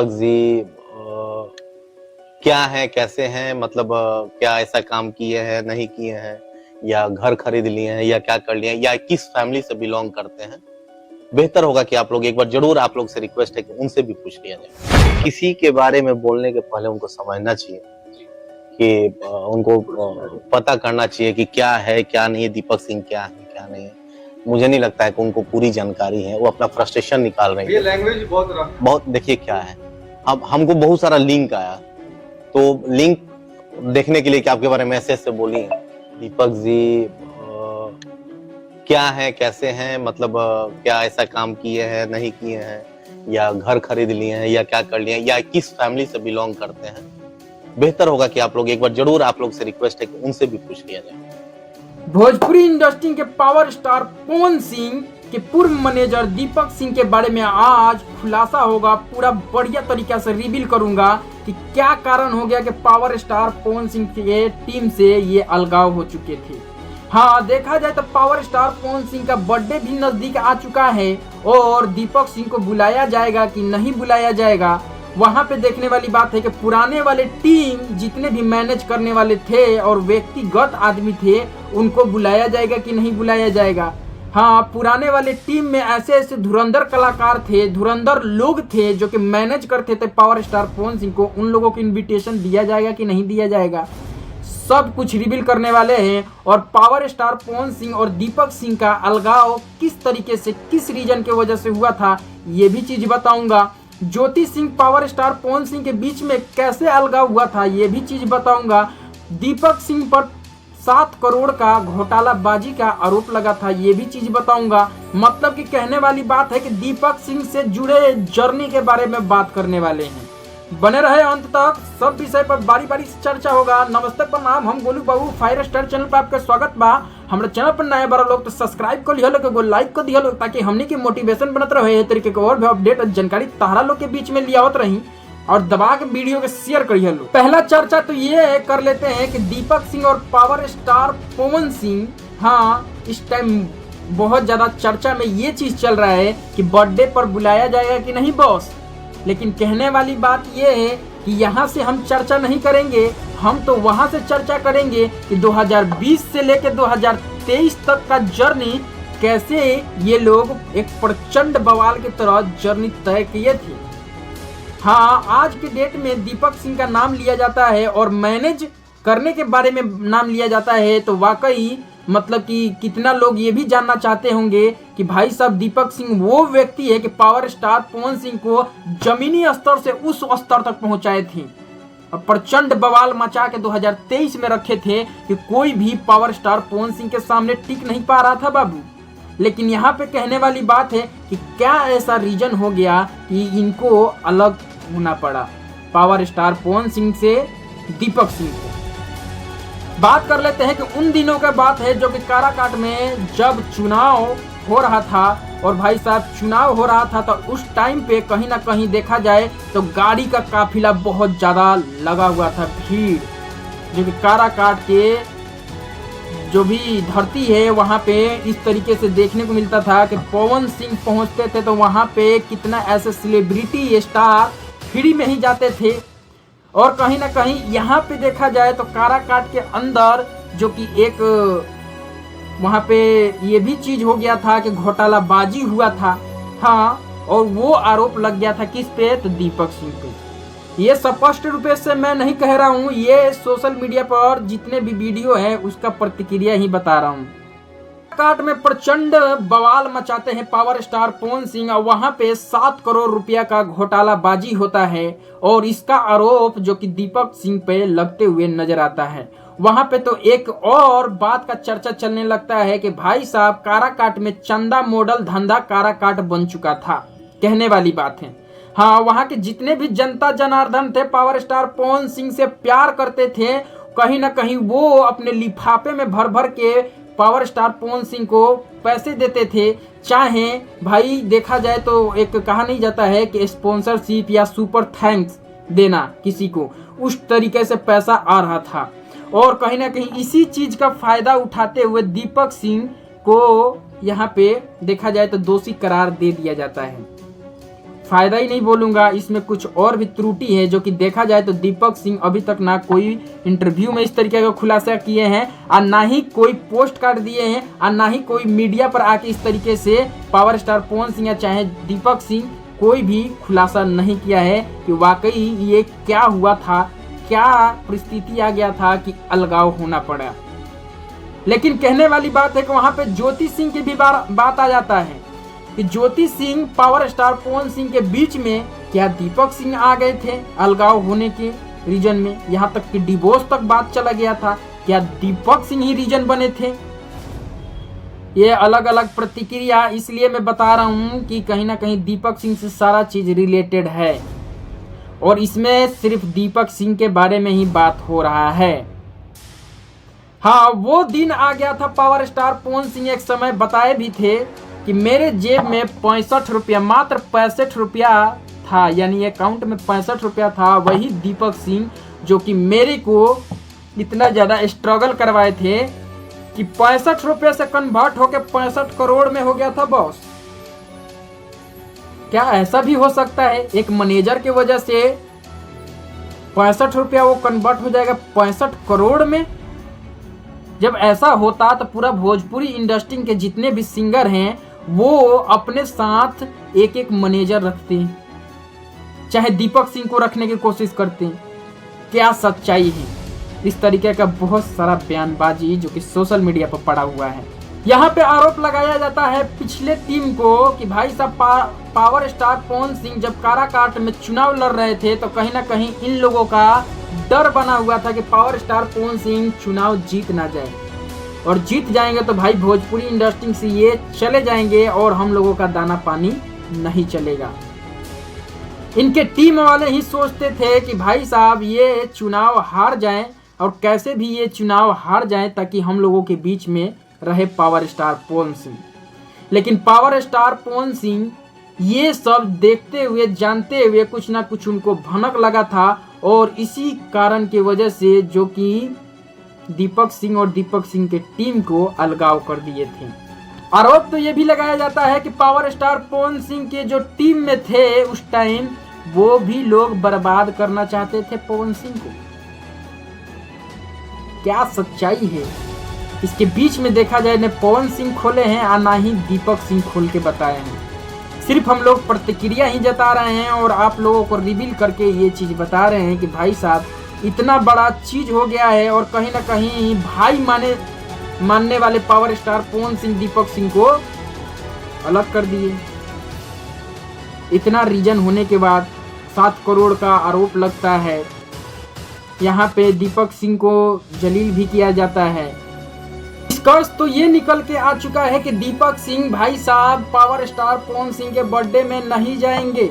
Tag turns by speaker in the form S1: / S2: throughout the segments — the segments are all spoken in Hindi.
S1: जी क्या है, कैसे हैं, मतलब क्या ऐसा काम किए हैं, नहीं किए हैं, या घर खरीद लिए हैं, या क्या कर लिए हैं, या किस फैमिली से बिलोंग करते हैं। बेहतर होगा कि आप लोग एक बार जरूर, आप लोग से रिक्वेस्ट है कि उनसे भी पूछ लिया जाए। किसी के बारे में बोलने के पहले उनको समझना चाहिए कि उनको पता करना चाहिए कि क्या है, क्या नहीं है, दीपक सिंह क्या है, क्या नहीं है। मुझे नहीं लगता है कि उनको पूरी जानकारी है। वो अपना फ्रस्ट्रेशन निकाल रहे हैं।
S2: ये लैंग्वेज बहुत
S1: देखिए क्या है, अब हमको बहुत सारा लिंक आया, तो लिंक देखने के लिए कि आपके बारे में ऐसे ऐसे बोली हैं। दीपक जी क्या है, कैसे हैं, मतलब क्या ऐसा काम किए हैं, नहीं किए हैं, या घर खरीद लिए हैं, या क्या कर लिए हैं, या किस फैमिली से बिलोंग करते हैं। बेहतर होगा कि आप लोग एक बार जरूर, आप लोग से रिक्वेस्ट है कि उनसे भी पूछ लिया जाए।
S3: भोजपुरी इंडस्ट्री के पावर स्टार पवन सिंह के पूर्व मैनेजर दीपक सिंह के बारे में आज खुलासा होगा। पूरा बढ़िया तरीका से रिवील करूंगा कि क्या कारण हो गया कि पावर स्टार पवन सिंह के टीम से ये अलगाव हो चुके थे। हाँ, देखा जाए तो पावर स्टार पवन सिंह का बर्थडे भी नजदीक आ चुका है और दीपक सिंह को बुलाया जाएगा कि नहीं बुलाया जाएगा, वहां पे देखने वाली बात है कि पुराने वाले टीम जितने भी मैनेज करने वाले थे और व्यक्तिगत आदमी थे, उनको बुलाया जाएगा कि नहीं बुलाया जाएगा। हाँ, पुराने वाले टीम में ऐसे ऐसे धुरंधर कलाकार थे, धुरंधर लोग थे जो कि मैनेज करते थे पावर स्टार पवन सिंह को। उन लोगों को इनविटेशन दिया जाएगा कि नहीं दिया जाएगा, सब कुछ रिवील करने वाले हैं। और पावर स्टार पवन सिंह और दीपक सिंह का अलगाव किस तरीके से, किस रीजन की वजह से हुआ था, ये भी चीज बताऊंगा। ज्योति सिंह पावर स्टार पवन सिंह के बीच में कैसे अलगाव हुआ था, ये भी चीज बताऊंगा। दीपक सिंह पर 7 करोड़ का घोटालाबाजी का आरोप लगा था, ये भी चीज बताऊंगा। मतलब कि कहने वाली बात है कि दीपक सिंह से जुड़े जर्नी के बारे में बात करने वाले हैं। बने रहे अंत तक, सब विषय पर बारी बारी से चर्चा होगा। नमस्ते, प्रणाम, हम गोलू बाबू फायर स्टार चैनल पर आपका स्वागत बा। हमारे चैनल पर नए बड़ा लोग तो सब्सक्राइब कर लिया लोग, लाइक कर दिया लोग, ताकि हमने की मोटिवेशन बनत रहे तरीके के और भी अपडेट और जानकारी तारा लोग के बीच में लियावत रही। और दबा के वीडियो के शेयर करिए लोग। पहला चर्चा तो ये कर लेते हैं कि दीपक सिंह और पावर स्टार पवन सिंह, हाँ, इस टाइम बहुत ज्यादा चर्चा में ये चीज चल रहा है कि बर्थडे पर बुलाया जाएगा कि नहीं बॉस। लेकिन कहने वाली बात यह है कि यहाँ से हम चर्चा नहीं करेंगे, हम तो वहां से चर्चा करेंगे कि 2020 से लेकर 2023 तक का जर्नी कैसे ये लोग एक प्रचंड बवाल की तरह जर्नी तय किए थे। हाँ, आज के डेट में दीपक सिंह का नाम लिया जाता है और मैनेज करने के बारे में नाम लिया जाता है, तो वाकई मतलब कि कितना लोग ये भी जानना चाहते होंगे कि भाई साहब दीपक सिंह वो व्यक्ति है कि पावर स्टार पवन सिंह को जमीनी स्तर से उस स्तर तक पहुंचाए थे और प्रचंड बवाल मचा के 2023 में रखे थे कि कोई भी पावर स्टार पवन सिंह के सामने टिक नहीं पा रहा था बाबू। लेकिन यहाँ पे कहने वाली बात है कि क्या ऐसा रीजन हो गया कि इनको अलग होना पड़ा, पावर स्टार पवन सिंह से दीपक सिंह को। बात कर लेते हैं कि उन दिनों का बात है जो कि काराकाट में जब चुनाव हो रहा था और भाई साहब चुनाव हो रहा था, तो उस टाइम पे कहीं ना कहीं देखा जाए तो गाड़ी का काफिला बहुत ज्यादा लगा हुआ था, भीड़, जो कि काराकाट के जो भी धरती है वहां पे इस तरीके से देखने को मिलता था कि पवन सिंह पहुंचते थे तो वहां पे कितना ऐसे सेलिब्रिटी स्टार फ्री में ही जाते थे। और कहीं ना कहीं यहाँ पे देखा जाए तो काराकाट के अंदर जो कि एक वहाँ पे ये भी चीज हो गया था कि घोटालाबाजी हुआ था। हाँ, और वो आरोप लग गया था किस पे, तो दीपक सिंह पे। ये स्पष्ट रूप से मैं नहीं कह रहा हूँ, ये सोशल मीडिया पर जितने भी वीडियो है उसका प्रतिक्रिया ही बता रहा हूँ। काराकाट में प्रचंड बवाल मचाते हैं पावर स्टार पवन सिंह और वहां पे 7 करोड़ रुपया का घोटालाबाजी होता है और इसका आरोप जो कि दीपक सिंह पे लगते हुए नजर आता है। वहां पे तो एक और बात का चर्चा चलने लगता है कि भाई साहब काराकाट में चंदा मॉडल धंधा काराकाट बन चुका था, कहने वाली बात है। हाँ, वहां के जितने भी जनता जनार्दन थे पावर स्टार पवन सिंह से प्यार करते थे, कहीं ना कहीं वो अपने लिफाफे में भर भर के पावर स्टार पवन सिंह को पैसे देते थे। चाहे भाई देखा जाए तो एक कहा नहीं जाता है कि स्पॉन्सरशिप या सुपर थैंक्स देना किसी को, उस तरीके से पैसा आ रहा था। और कहीं ना कहीं इसी चीज का फायदा उठाते हुए दीपक सिंह को यहाँ पे देखा जाए तो दोषी करार दे दिया जाता है। फायदा ही नहीं बोलूँगा, इसमें कुछ और भी त्रुटि है। जो कि देखा जाए तो दीपक सिंह अभी तक ना कोई इंटरव्यू में इस तरीके का खुलासा किए हैं और ना ही कोई पोस्ट कार्ड दिए हैं और ना ही कोई मीडिया पर आके इस तरीके से पावर स्टार पवन सिंह या चाहे दीपक सिंह कोई भी खुलासा नहीं किया है कि वाकई ये क्या हुआ था, क्या परिस्थिति आ गया था कि अलगाव होना पड़ा। लेकिन कहने वाली बात है कि वहां पे ज्योति सिंह की भी बात आ जाता है कि ज्योति सिंह पावर स्टार पवन सिंह के बीच में क्या दीपक सिंह आ गए थे अलगाव होने के रीजन में, यहाँ तक कि डिवोर्स तक बात चला गया था, क्या दीपक सिंह ही रीजन बने थे। ये अलग अलग प्रतिक्रिया इसलिए मैं बता रहा हूँ कि कहीं ना कहीं दीपक सिंह से सारा चीज रिलेटेड है और इसमें सिर्फ दीपक सिंह के बारे में ही बात हो रहा है। हाँ, वो दिन आ गया था पावर स्टार पवन सिंह एक समय बताए भी थे कि मेरे जेब में 65 रुपया, मात्र 65 रुपया था, यानी अकाउंट में 65 रुपया था। वही दीपक सिंह जो कि मेरे को इतना ज़्यादा स्ट्रगल करवाए थे कि 65 रुपये से कन्वर्ट होकर 65 करोड़ में हो गया था बॉस। क्या ऐसा भी हो सकता है? एक मैनेजर की वजह से 65 रुपया वो कन्वर्ट हो जाएगा 65 करोड़ में। जब ऐसा होता तो पूरा भोजपुरी इंडस्ट्री के जितने भी सिंगर हैं वो अपने साथ एक एक मैनेजर रखते हैं, चाहे दीपक सिंह को रखने की कोशिश करते हैं। क्या सच्चाई है? इस तरीके का बहुत सारा बयानबाजी जो कि सोशल मीडिया पर पड़ा हुआ है। यहाँ पे आरोप लगाया जाता है पिछले टीम को कि भाई साहब पावर स्टार पवन सिंह जब काराकाट में चुनाव लड़ रहे थे तो कहीं ना कहीं इन लोगों का डर बना हुआ था कि पावर स्टार पवन सिंह चुनाव जीत ना जाए, और जीत जाएंगे तो भाई भोजपुरी इंडस्ट्री से ये चले जाएंगे और हम लोगों का दाना पानी नहीं चलेगा। इनके टीम वाले ही सोचते थे कि भाई साहब ये चुनाव हार जाएं और कैसे भी ये चुनाव हार जाएं ताकि हम लोगों के बीच में रहे पावर स्टार पवन सिंह। लेकिन पावर स्टार पवन सिंह ये सब देखते हुए जानते हुए कुछ ना कुछ उनको भनक लगा था और इसी कारण की वजह से जो कि दीपक सिंह और दीपक सिंह के टीम को अलगाव कर दिए थे। आरोप तो ये भी लगाया जाता है कि पावर स्टार पवन सिंह के जो टीम में थे उस टाइम वो भी लोग बर्बाद करना चाहते थे पवन सिंह को। क्या सच्चाई है? इसके बीच में देखा जाए न पवन सिंह खोले हैं और ना ही दीपक सिंह खोल के बताए हैं। सिर्फ हम लोग प्रतिक्रिया ही जता रहे हैं और आप लोगों को रिवील करके ये चीज बता रहे हैं कि भाई साहब इतना बड़ा चीज हो गया है और कहीं ना कहीं भाई मानने वाले पावर स्टार पवन सिंह दीपक सिंह को अलग कर दिए। इतना रीजन होने के बाद 7 करोड़ का आरोप लगता है। यहाँ पे दीपक सिंह को जलील भी किया जाता है। निष्कर्ष तो ये निकल के आ चुका है कि दीपक सिंह भाई साहब पावर स्टार पवन सिंह के बर्थडे में नहीं जाएंगे।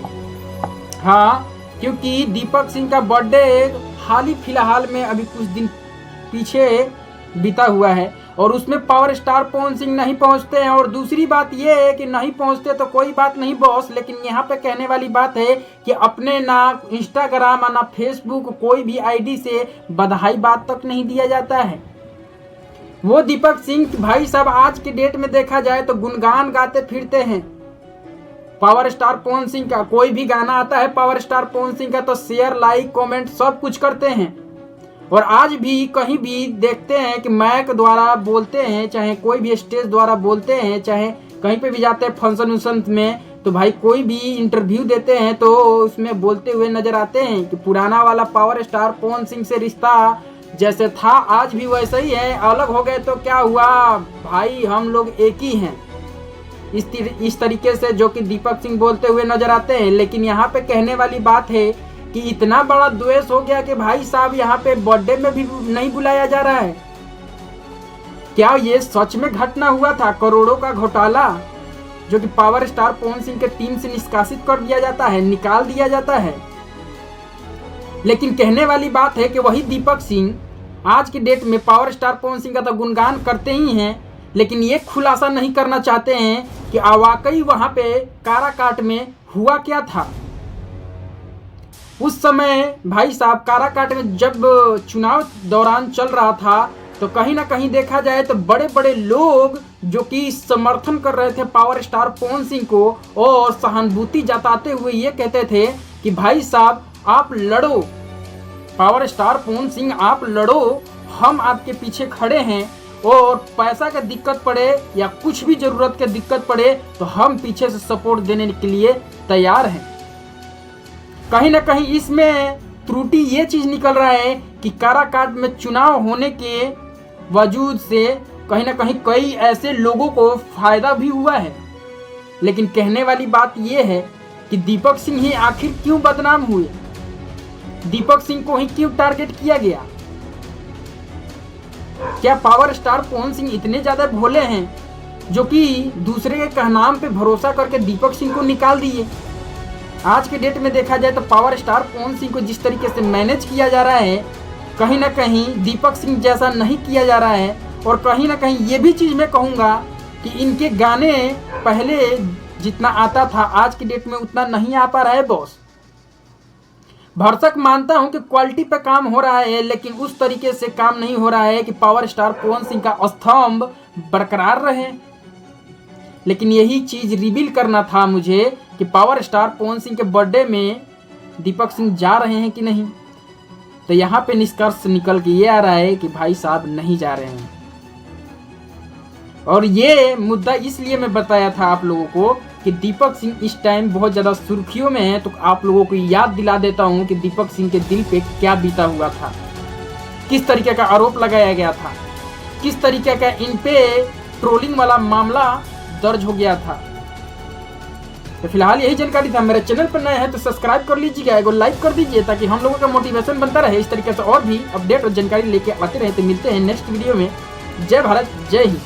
S3: हाँ, क्योंकि दीपक सिंह का बर्थडे हाल ही फिलहाल में अभी कुछ दिन पीछे बीता हुआ है और उसमें पावर स्टार पवन सिंह नहीं पहुंचते हैं। और दूसरी बात यह है कि नहीं पहुंचते तो कोई बात नहीं बॉस, लेकिन यहाँ पे कहने वाली बात है कि अपने ना इंस्टाग्राम और ना फेसबुक कोई भी आईडी से बधाई बात तक नहीं दिया जाता है। वो दीपक सिंह भाई साहब आज के डेट में देखा जाए तो गुणगान गाते फिरते हैं पावर स्टार पवन सिंह का। कोई भी गाना आता है पावर स्टार पवन सिंह का तो शेयर, लाइक, कमेंट सब कुछ करते हैं। और आज भी कहीं भी देखते हैं कि माइक द्वारा बोलते हैं, चाहे कोई भी स्टेज द्वारा बोलते हैं, चाहे कहीं पे भी जाते हैं फंक्शन वंक्शन में तो भाई कोई भी इंटरव्यू देते हैं तो उसमें बोलते हुए नजर आते हैं कि पुराना वाला पावर स्टार पवन सिंह से रिश्ता जैसे था आज भी वैसा ही है, अलग हो गए तो क्या हुआ भाई, हम लोग एक ही हैं। इस तरीके से जो कि दीपक सिंह बोलते हुए नजर आते हैं। लेकिन यहाँ पे कहने वाली बात है कि इतना बड़ा द्वेष हो गया कि भाई साहब यहाँ पे बर्थडे में भी नहीं बुलाया जा रहा है। क्या ये सच में घटना हुआ था? करोड़ों का घोटाला जो कि पावर स्टार पवन सिंह के टीम से निष्कासित कर दिया जाता है, निकाल दिया जाता है। लेकिन कहने वाली बात है कि वही दीपक सिंह आज की डेट में पावर स्टार पवन सिंह का तो गुणगान करते ही हैं, लेकिन ये खुलासा नहीं करना चाहते हैं कि वाकई वहां पे काराकाट में हुआ क्या था। उस समय भाई साहब काराकाट में जब चुनाव दौरान चल रहा था तो कहीं ना कहीं देखा जाए तो बड़े बड़े लोग जो कि समर्थन कर रहे थे पावर स्टार पवन सिंह को और सहानुभूति जताते हुए ये कहते थे कि भाई साहब आप लड़ो, पावर स्टार पवन सिंह आप लड़ो, हम आपके पीछे खड़े हैं और पैसा का दिक्कत पड़े या कुछ भी जरूरत की दिक्कत पड़े तो हम पीछे से सपोर्ट देने के लिए तैयार हैं। कहीं ना कहीं इसमें त्रुटि ये चीज निकल रहा है कि काराकाट में चुनाव होने के वजूद से कहीं ना कहीं कई ऐसे लोगों को फायदा भी हुआ है। लेकिन कहने वाली बात यह है कि दीपक सिंह ही आखिर क्यों बदनाम हुए, दीपक सिंह को ही क्यों टारगेट किया गया? क्या पावर स्टार पवन सिंह इतने ज्यादा भोले हैं जो कि दूसरे के कहनाम पे भरोसा करके दीपक सिंह को निकाल दिए? आज के डेट में देखा जाए तो पावर स्टार पवन सिंह को जिस तरीके से मैनेज किया जा रहा है, कहीं ना कहीं दीपक सिंह जैसा नहीं किया जा रहा है। और कहीं ना कहीं ये भी चीज़ मैं कहूँगा कि इनके गाने पहले जितना आता था आज की डेट में उतना नहीं आ पा रहा है बॉस। भरसक मानता हूं कि क्वालिटी पे काम हो रहा है, लेकिन उस तरीके से काम नहीं हो रहा है कि पावर स्टार पवन सिंह का स्तंभ बरकरार रहे। लेकिन यही चीज रिवील करना था मुझे कि पावर स्टार पवन सिंह के बर्थडे में दीपक सिंह जा रहे हैं कि नहीं। तो यहाँ पे निष्कर्ष निकल के ये आ रहा है कि भाई साहब नहीं जा रहे हैं। और ये मुद्दा इसलिए मैं बताया था आप लोगों को कि दीपक सिंह इस टाइम बहुत ज़्यादा सुर्खियों में है, तो आप लोगों को याद दिला देता हूं कि दीपक सिंह के दिल पे क्या बीता हुआ था, किस तरीके का आरोप लगाया गया था, किस तरीके का इन पे ट्रोलिंग वाला मामला दर्ज हो गया था। तो फिलहाल यही जानकारी था। मेरे चैनल पर नए हैं तो सब्सक्राइब कर लीजिएगा, एगो लाइक कर दीजिए ताकि हम लोगों का मोटिवेशन बनता रहे। इस तरीके से और भी अपडेट और जानकारी लेके आते रहे। तो मिलते हैं नेक्स्ट वीडियो में। जय भारत, जय हिंद।